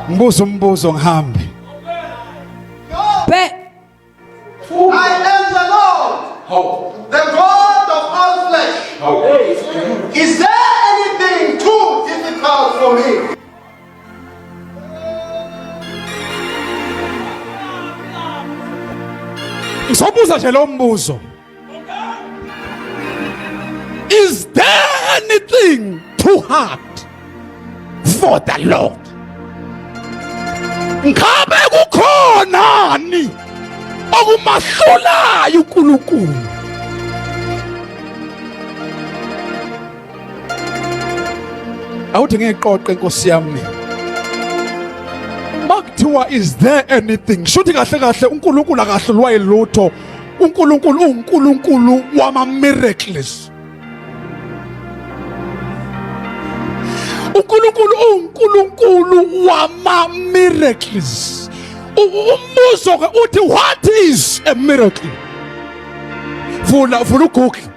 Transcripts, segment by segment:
Ngibuza umbuzo ngihambe. I am the Lord, the God of all flesh. Is there anything too difficult for me? Ngizobuza nje lo mbuzo. Is there anything too hard for the Lord? Ngabe kukhonani okumahlulayo uNkulunkulu? Awuthi ngiqoqe Nkosi yami. Makuthiwa is there anything? Shuthi kahle kahle uNkulunkulu akahlulwa yilutho. uNkulunkulu uNkulunkulu wama miracles. uNkulunkulu uNkulunkulu wama miracles. Umbuzo ke uthi what is a miracle? Vula uGoogle.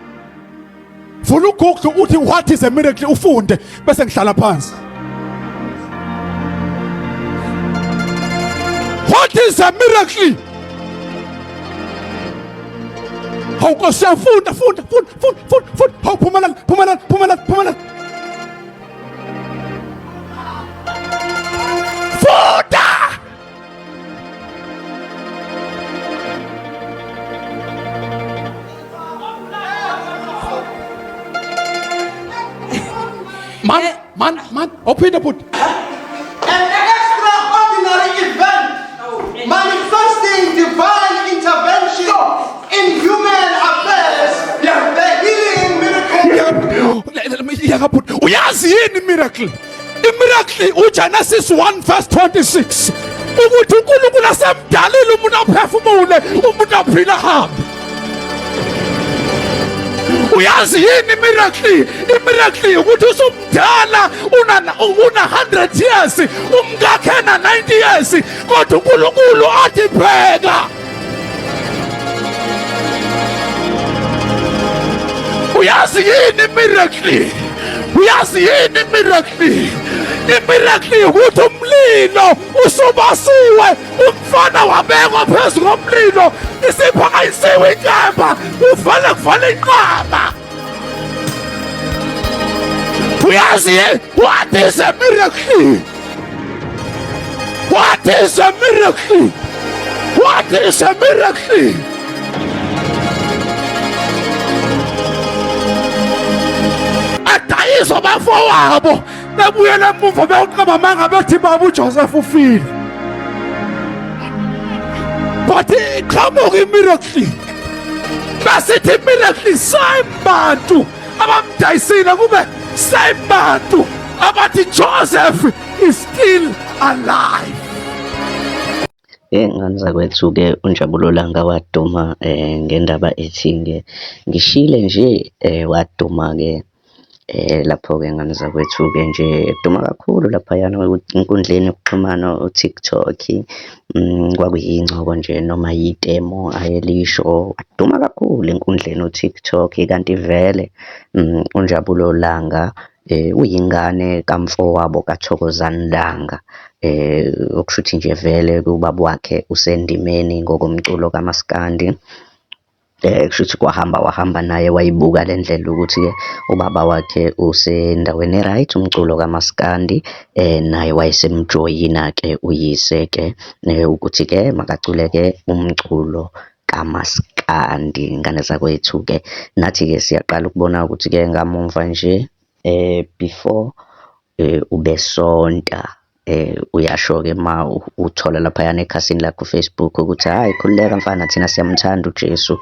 Vula uGoogle uthi what is a miracle ufunde bese ngihlala phansi. What is a miracle? Hawu Nkosi yami funda. Hawu phumelela. Funda. Man, open the book. An extraordinary event manifesting divine intervention in human affairs. The healing miracle. Uyazi yini miracle? Miracle uGenesis 1 verse 26. Ukuthi uNkulunkulu asemdalile umuntu aphefumule, umuntu aphila hambe. Uyazi yini miracle? Miracle ukuthi usumdala una 100 years, umngakhe na 90 years, kodwa uNkulunkulu athi pheka. Uyazi yini miracle? Uyazi yini miracle? Miracle ukuthi umlilo usubasiwe, umfana wabekwa phezu komlilo, isipho ayisiwe inkemba, kuvale inqaba. Uyazi what is a miracle? What is a miracle? What is a miracle? Adayizo bafowabo babuyela emuva beyoqaba manga bethi baba uJoseph ufile. But iqhamuka imiracle. Basithi imiracle sayibantu abamdayisile kube sayibantu abathi Joseph is still alive. Ngani zakwethu-ke uNjabulo Langa waduma ngendaba ethi-ke ngishile nje waduma-ke lapho-ke ngani zakwethu-ke nje duma kakhulu laphayana enkundleni yokuxhumana uTikTok. Kwakuyingcoko nje noma yitemo ayelisho, waduma kakhulu enkundleni uTikTok. Kanti vele uNjabulo Langa uyingane kamfowabo kaThokozani Langa, okushuthi nje vele ubaba wakhe usendimeni ngokomculo kaMaskandi. Kushuthi wahamba naye wayibuka le ndlela ukuthi-ke ubaba wakhe usendaweni right umculo kaMaskandi, naye wayesemjoyina-ke uyise-ke ukuthi-ke makacule-ke umculo kaMaskandi. Ngane zakwethu-ke nathi-ke siyaqala ukubona ukuthi-ke ngamumva nje before ubesonta uyasho-ke ma uthola laphayana ekhasini lakho uFacebook ukuthi hayi khululeka mfana, thina siyamthanda uJesu.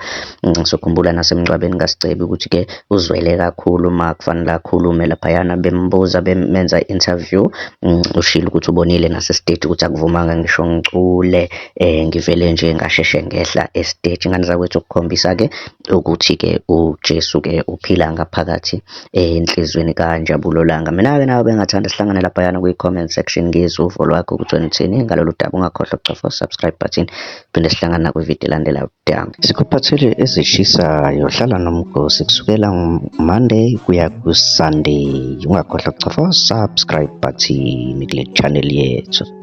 Ngizokhumbula nasemncwabeni kaSicebi ukuthi-ke uzwele kakhulu ma kufanele akhulume laphayana, bembuza bemenza i-interview, ushilo ukuthi ubonile nasestage ukuthi akuvumanga ngisho ngicule, ngivele nje ngasheshe ngehla estage. Ngane zakwethu ukukhombisa-ke ukuthi-ke uJesu-ke uphila ngaphakathi enhlizweni kaNjabulo Langa. Mina-ke nawe bengathanda sihlangane laphayana kwi-comment section ngizwe uvo lwakho ukuthi wenithini ngalolu daba. Ungakhohlwa ukucofa subscribe button, phinde sihlangana nakwividiyo elandelayo. Sikuphathele ezishisayo, hlala nomgosi kusukela Monday kuya ku Sunday. Ungakhohlwa ukucofa subscribe button kule channel yethu.